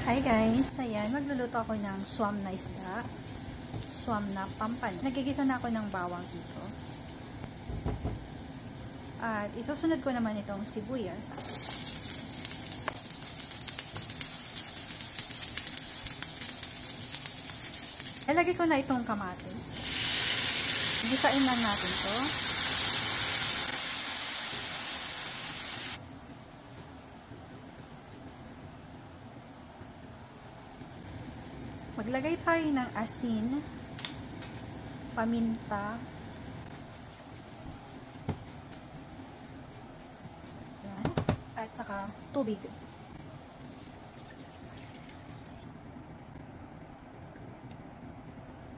Hi guys! Ayan, magluluto ako ng swam na isda. Swam na pampan. Nagigisa na ako ng bawang dito. At isusunod ko naman itong sibuyas. Ilagay ko na itong kamatis. Gisain lang natin to. Maglagay tayo ng asin, paminta, yan, at saka tubig.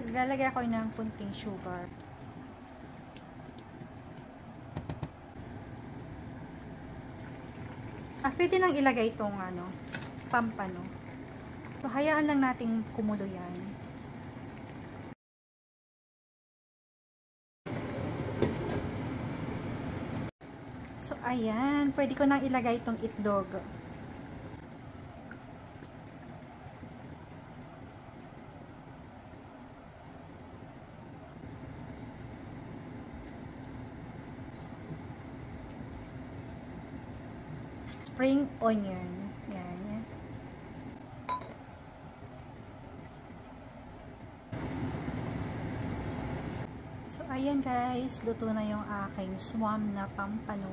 Lalagay ako ng kunting sugar. Pwede nang ilagay itong pampano. So, hayaan lang nating kumulo yan. So, ayan. Pwede ko nang ilagay itong itlog. Spring onion. Yan. So, ayan guys, luto na yung aking swam na pampano.